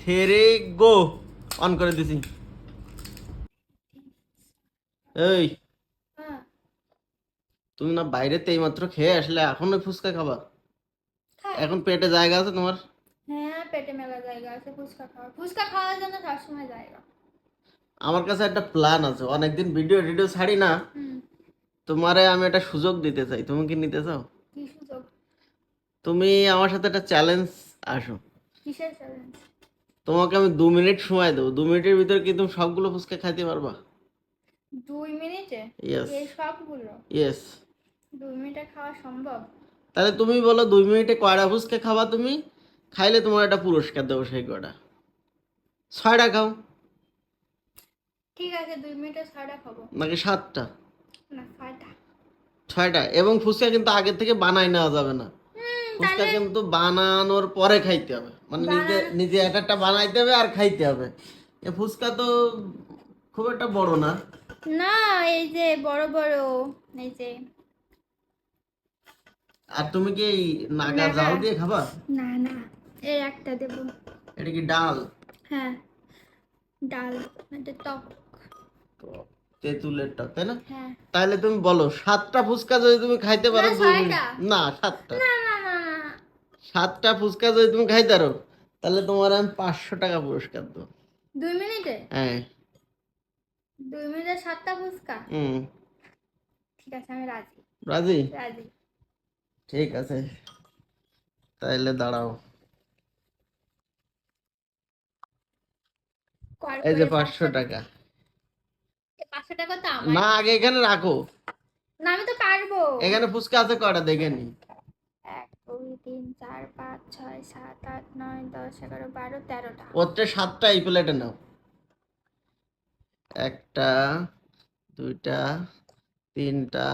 There go. On করে দিছি। এই হ্যাঁ তুমি না বাইরেতে এইমাত্র খেয়ে আসলে এখন ওই ফুচকা খাবা? খাই। এখন পেটে জায়গা আছে তোমার? হ্যাঁ পেটে মেলা জায়গা আছে ফুচকা খাওয়ার জন্য সবসময় জায়গা। আমার কাছে একটা প্ল্যান আছে, অনেকদিন ভিডিও টিডিও ছাড়ি না। হুম। তোমারে আমি একটা সুযোগ দিতে চাই, তুমি কি নিতে চাও? কি সুযোগ? তুমি আমার সাথে একটা চ্যালেঞ্জ আসো। কিসের চ্যালেঞ্জ? তোমাকে আমি 2 মিনিট সময় দেবো, 2 মিনিটের ভিতরে কি তুমি সবগুলো ফুচকা খাইতে পারবা? 2 মিনিটে? ইয়েস। এই সবগুলো ইয়েস। 2 মিনিটে খাওয়া সম্ভব? তাহলে তুমি বলো 2 মিনিটে কয়টা ফুচকা খাবা তুমি? খাইলে তোমার একটা পুরস্কার দেবো, সেই কয়টা? 6টা খাও ঠিক আছে 2 মিনিটে 6টা খাবো। নাকি 7টা? না 6টা। 6টা। এবং ফুচকা কিন্তু আগে থেকে বানাই নেওয়া যাবে না। ফুচকা তাহলে কিন্তু বানানোর পরে খাইতে হবে, মানে নিজে বানানো নিজে একটা বানাইতে হবে আর খাইতে হবে। এ ফুচকা তো খুব একটা বড় না। না, এই যে বড় বড়, এই যে। আর তুমি কি এই নাগা না না জাল দিয়ে খাবা? না না, এই একটা দেবো। এটা কি ডাল? হ্যাঁ ডাল, এটা টক। তেঁতুলের টক, তাই না? হ্যাঁ। তাহলে তুমি বলো 7টা ফুচকা যদি তুমি খাইতে না পারো 2 মিনিট। 6টা। না, 7টা। না না না না। 7টা ফুচকা যদি তুমি খাইতে পারো, তাহলে তোমার আমি 500 টাকা পুরস্কার দেবো। 2 মিনিটে? হ্যাঁ। 2 মিনিটে 7টা ফুচকা? হুম। ঠিক আছে আমি রাজি। রাজি? রাজি। ঠিক আছে, তাইলে দাঁড়াও। কর এই যে করে 500 500 টাকা। টাকা 500 টাকা তো আমার। না, আগে এখানে রাখো। না আমি তো পারবো। এখানে ফুচকা আছে কয়টা দেখে নি। 1 2 3 4 5 6 7 8 9 10 11 12 13টা। ওতে 7টা এই প্লেটে নাও। একটা, দুইটা, তিনটা,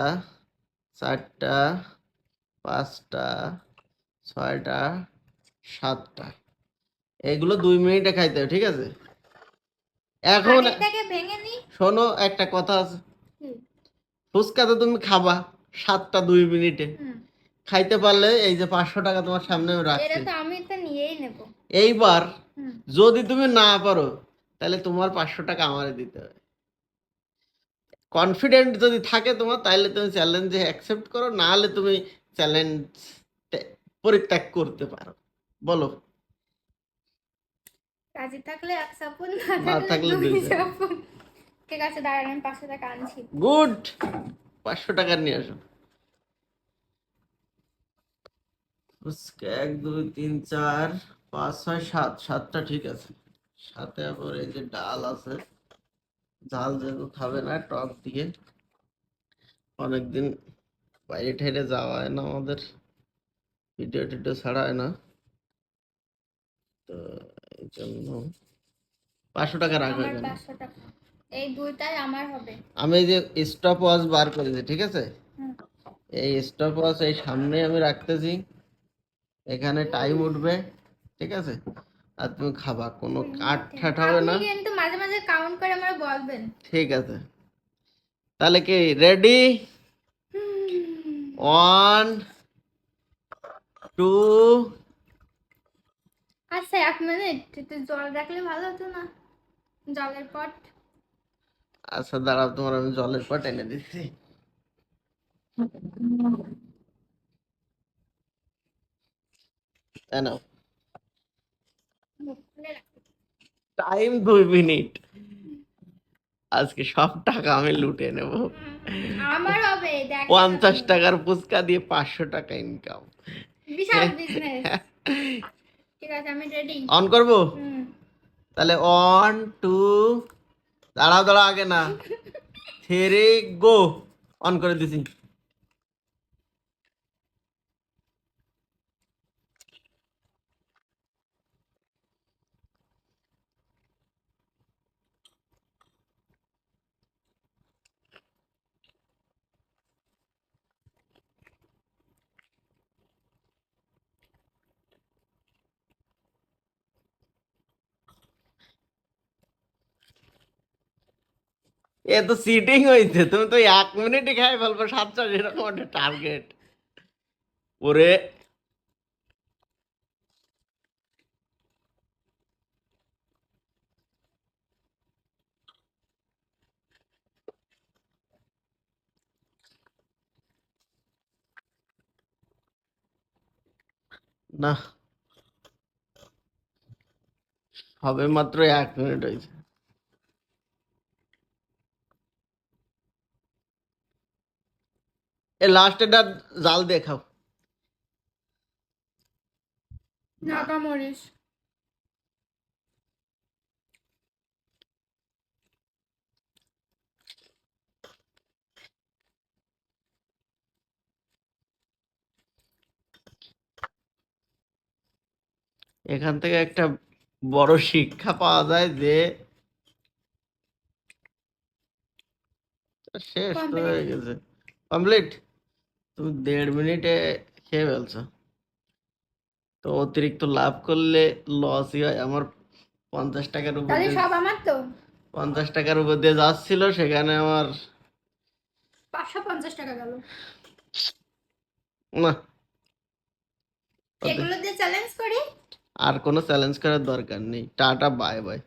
চারটা, পাঁচটা, 6টা, 7টা। এগুলো 2 মিনিটে খাইতে হবে, ঠিক আছে? এখন আগেরটাকে ভেঙে নি। শোনো, একটা কথা আছে। কি? ফুচকা তো তুমি খাবা 7টা 2 মিনিটে। হুম। খাইতে পারলে এই যে 500 টাকা তোমার সামনে আমি এটা রাখছি। তো আমি তো নিয়েই নেব। এইবার হুম। যদি তুমি না পারো, তাহলে তোমার 500 টাকা আমারে দিতে হবে। কনফিডেন্ট যদি থাকে তোমার, তাহলে তুমি চ্যালেঞ্জে অ্যাকসেপ্ট করো, না হলে তুমি চ্যালেঞ্জ পরিত্যাগ করতে পারো। বলো। রাজি থাকলে 1 সাপুন, না না থাকলে থাকলে 2 2 চাপ। সাপুন। ঠিক আছে দাঁড়ান আমি 500 টাকা আনছি। গুড। 500 টাকা নিয়ে আসো। ফুচকা 1 2 3 4 5 6 7, 7টা ঠিক আছে। সাথে আবার এই যে ডাল আছে, ঝাল যেহেতু খাবে না টক দিয়ে। অনেকদিন বাইরে ঠাইরে যাওয়া হয় না আমাদের, ভিডিও টিডিও ছাড়া হয় না, তো এই জন্য 500 টাকা রাখো আমার এখানে। 500 টাকা, এই দুইটাই আমার হবে। আমি এই যে স্টপ ওয়াচ বার করেছি, ঠিক আছে? হুম। এই স্টপ ওয়াচ এই সামনে আমি রাখতেছি, এখানে টাইম উঠবে, ঠিক আছে? আর তুমি খাবা, কোনো 2 কাট মিনিটে ঠাট হবে আপনি না। কিন্তু মাঝে মাঝে কাউন্ট করে আমার বলবেন। ঠিক আছে, তাহলে কি রেডি? হুম। 1 2। আচ্ছা 1 মিনিট, একটু জল রাখলে ভালো হতো না? জলের পট। আচ্ছা দাঁড়াও, তোমার আমি জলের পট এনে দিচ্ছি। তাই নাও। Time 2 minute. আজকে সব টাকা আমি লুটে নেব। আমার হবে, দেখেন 50 টাকার ফুচকা দিয়ে 500 টাকা ইনকাম। বিশাল বিজনেস। ঠিক আছে আমি রেডি। অন করবো? হুম। তাহলে 1 2। দাঁড়াও দাঁড়াও, আগে না। There go. অন করে দিছি। এ তো সিটিং হয়েছে, তুমি তো 1 মিনিটে খাই ফেলবো 700, এরকম একটা টার্গেট। ওরে না, হবে মাত্র 1 মিনিট হয়েছে। এ লাস্ট এটা জাল দিয়ে খাও। নাকা মরিচ। এখান থেকে একটা বড় শিক্ষা পাওয়া যায় যে শেষ তো হয়ে কমপ্লিট। গেছে। কমপ্লিট। তুমি 1.5 মিনিটে খেয়ে ফেলছো। তো অতিরিক্ত লাভ করলে লসই হয়। আমার 50 টাকার উপর তাহলে দিয়ে, সব আমার তো 50 টাকার উপর দিয়ে যাচ্ছিল, সেখানে আমার 550 টাকা গেল। না, ওতে এগুলো দিয়ে চ্যালেঞ্জ করি। আর কোনো চ্যালেঞ্জ করার দরকার নেই। Tata, bye bye.